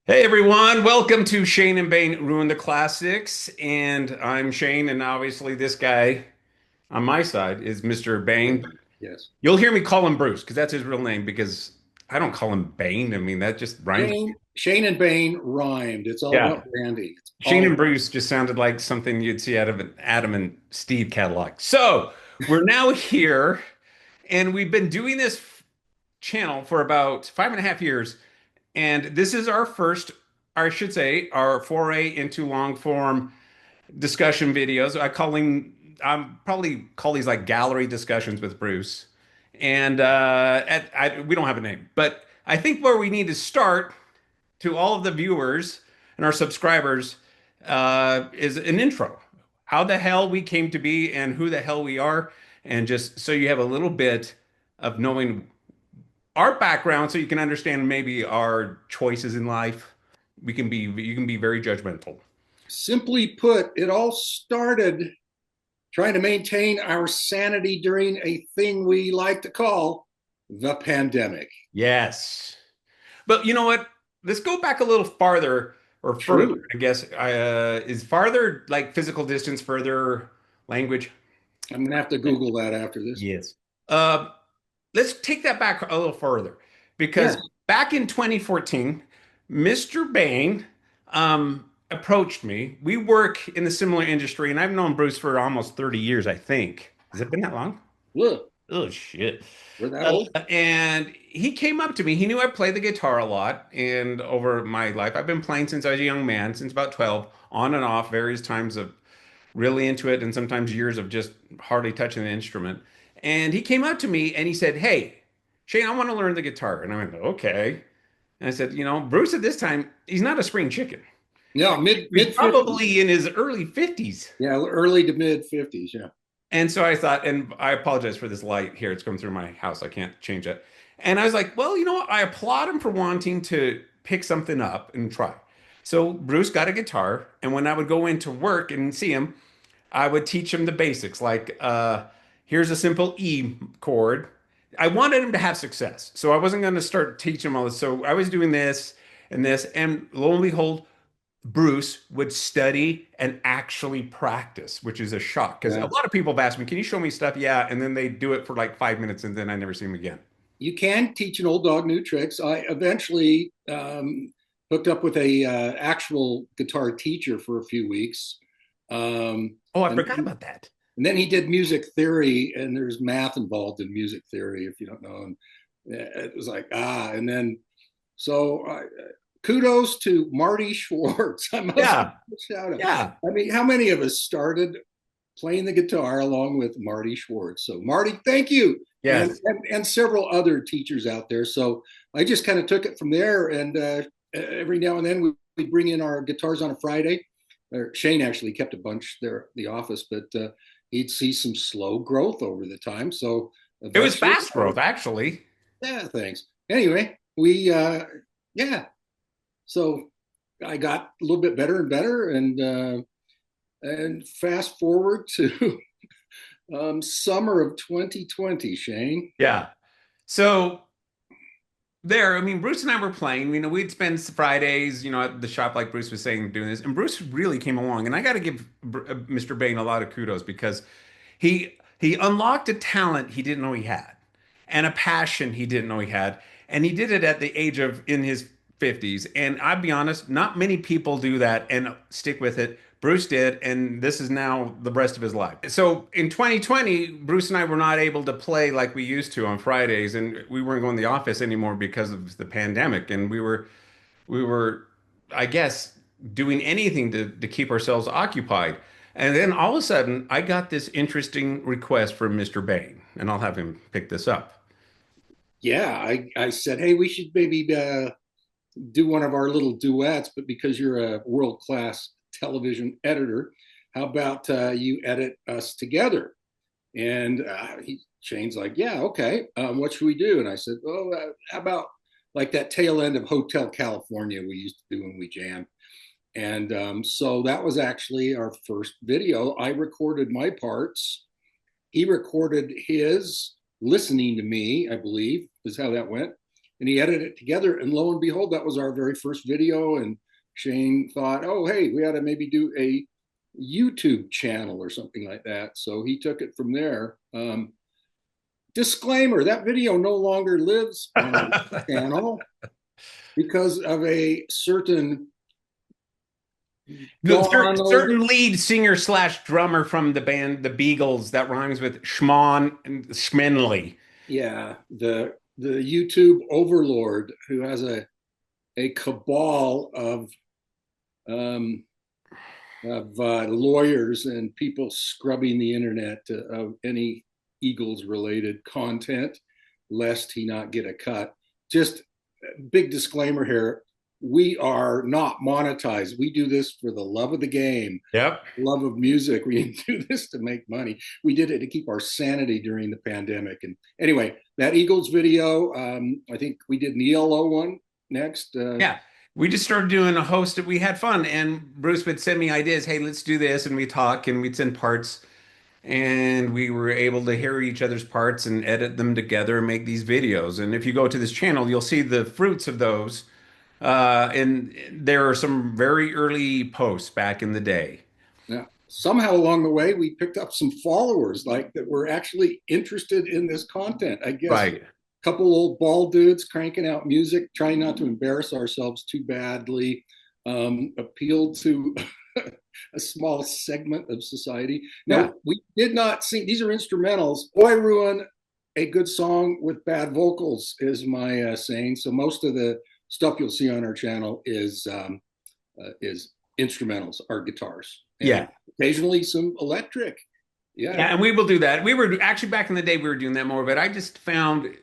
Hey everyone, welcome to Shane and Bain Ruin the Classics. And I'm Shane, and obviously this guy on my side is Mr. Yes. Bain. Yes. You'll hear me call him Bruce because that's his real name because I don't call him Bain. I mean, that just rhymes. Shane and Bain rhymed. It's all Yeah. about branding. It's Shane all and Bruce just sounded like something you'd see out of an Adam and Steve catalog. So we're now here, and we've been doing this channel for about 5.5 years. And this is our first, or I should say, our foray into long form discussion videos. I'm probably call these like gallery discussions with Bruce. And we don't have a name, but I think where we need to start to all of the viewers and our subscribers is an intro. How the hell we came to be and who the hell we are. And just so you have a little bit of knowing our background so you can understand maybe our choices in life. You can be very judgmental. simply put, it all started trying to maintain our sanity during a thing we like to call the pandemic. Yes. But you know what? Let's go back a little farther or further, True. I guess. Is farther like physical distance, further language? I'm gonna have to Google that after this. Yes. Uh, let's take that back a little further because Yes. back in 2014, Mr. Bain approached me. We work in the similar industry, and I've known Bruce for almost 30 years, I think. Has it been that long? Look, Oh, shit. we're that old. And he came up to me. He knew I played the guitar a lot. And over my life, I've been playing since I was a young man, since about 12, on and off, various times of really into it, and sometimes years of just hardly touching the instrument. And he came up to me and he said, "Hey, Shane, I want to learn the guitar." And I went, "Okay." And I said, Bruce at this time, he's not a spring chicken. No, mid He's fifties. probably in his early 50s. Yeah, early to mid 50s. Yeah. And so I thought, and I apologize for this light here. It's coming through my house. I can't change it. And I was like, well, you know what? I applaud him for wanting to pick something up and try. So Bruce got a guitar, and when I would go into work and see him, I would teach him the basics, like here's a simple E chord. I wanted him to have success, so I wasn't going to start teaching him all this. So I was doing this, and lo and behold, Bruce would study and actually practice, which is a shock because a Yeah. lot of people have asked me, "Can you show me stuff?" Yeah, and then they do it for like 5 minutes, and then I never see them again. You can teach an old dog new tricks. I eventually hooked up with a actual guitar teacher for a few weeks. Oh, I And forgot about that. And then he did music theory, and there's math involved in music theory, if you don't know. And it was like, and then so kudos to Marty Schwartz. I must Yeah, shout out. yeah, I mean, how many of us started playing the guitar along with Marty Schwartz? So, Marty, thank you. And, yes. and several other teachers out there. So I just kind of took it from there. And every now and then we bring in our guitars on a Friday. Shane actually kept a bunch there at the office, but he'd see some slow growth over the time. So It was eventually, fast growth, actually. yeah, thanks. Anyway, yeah. So I got a little bit better and better, and fast forward to summer of 2020, Shane. Yeah. So there, I mean, Bruce and I were playing. We'd spend Fridays, at the shop, like Bruce was saying, doing this. And Bruce really came along. And I got to give Mr. Bain a lot of kudos because he unlocked a talent he didn't know he had and a passion he didn't know he had. And he did it at the age of in his 50s. And I'll be honest, not many people do that and stick with it. Bruce did, and this is now the rest of his life. So in 2020, Bruce and I were not able to play like we used to on Fridays, and we weren't going to the office anymore because of the pandemic. And we were, I guess, doing anything to keep ourselves occupied. And then all of a sudden, I got this interesting request from Mr. Bain, and I'll have him pick this up. Yeah, I said, hey, we should maybe do one of our little duets, but because you're a world class television editor, how about you edit us together? And Shane's like, yeah, okay. What should we do? And I said, oh, how about like that tail end of Hotel California we used to do when we jammed. And so that was actually our first video. I recorded my parts. He recorded his listening to me, I believe, is how that went. and he edited it together. And lo and behold, that was our very first video. And Shane thought, oh, hey, we ought to maybe do a YouTube channel or something like that. So he took it from there. Disclaimer, that video no longer lives on our channel because of a certain No, Donald. certain lead singer slash drummer from the band The Beagles that rhymes with Schmon and Schmenley. Yeah, the YouTube overlord who has a cabal um, of lawyers and people scrubbing the internet of any Eagles related content, lest he not get a cut. Just big disclaimer here: we are not monetized. We do this for the love of the game, Yep. love of music. We didn't do this to make money. We did it to keep our sanity during the pandemic. And anyway, that Eagles video, I think we did an ELO one next. Yeah. We just started doing a host that we had fun and Bruce would send me ideas. Hey, let's do this. And we talk and we'd send parts and we were able to hear each other's parts and edit them together and make these videos. And if you go to this channel, you'll see the fruits of those. And there are some very early posts back in the day. Yeah. Somehow along the way, we picked up some followers like that were actually interested in this content. I guess Right. a couple old bald dudes cranking out music, trying not to embarrass ourselves too badly, appealed to a small segment of society. Yeah. Now, we did not sing, these are instrumentals. Boy, ruin a good song with bad vocals, is my saying. So most of the stuff you'll see on our channel is instrumentals, our guitars, and Yeah. occasionally some electric. Yeah. Yeah, and we will do that. We were actually back in the day we were doing that more, but I just found,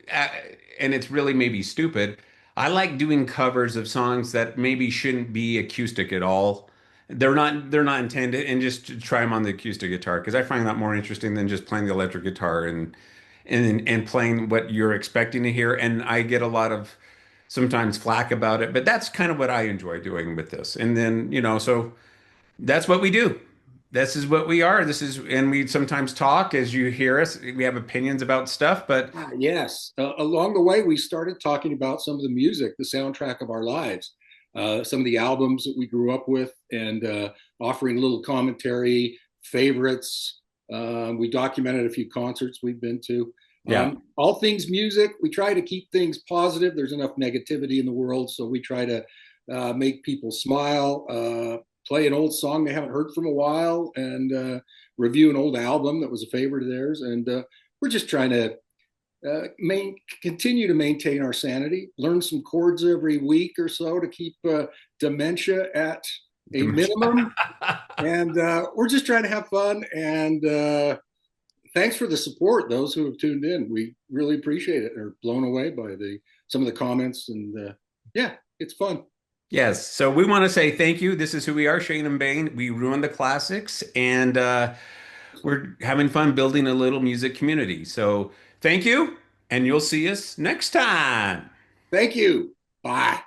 and it's really maybe stupid. I like doing covers of songs that maybe shouldn't be acoustic at all. They're not intended, and just to try them on the acoustic guitar because I find that more interesting than just playing the electric guitar and playing what you're expecting to hear. And I get a lot of sometimes flack about it, but that's kind of what I enjoy doing with this. And then, so. That's what we do. This is what we are. And we sometimes talk as you hear us. We have opinions about stuff, but Yes. Along the way, we started talking about some of the music, the soundtrack of our lives, some of the albums that we grew up with, and offering a little commentary, favorites. We documented a few concerts we've been to. yeah, All things music. We try to keep things positive. There's enough negativity in the world, so we try to make people smile, play an old song they haven't heard from a while, and review an old album that was a favorite of theirs. And we're just trying to continue to maintain our sanity, learn some chords every week or so to keep dementia at a minimum. And we're just trying to have fun. And thanks for the support, those who have tuned in. We really appreciate it. They're blown away by some of the comments. And yeah, it's fun. yes. So we want to say thank you. This is who we are, Shane and Bain. We ruin the classics, and we're having fun building a little music community. So thank you, and you'll see us next time. Thank you. Bye.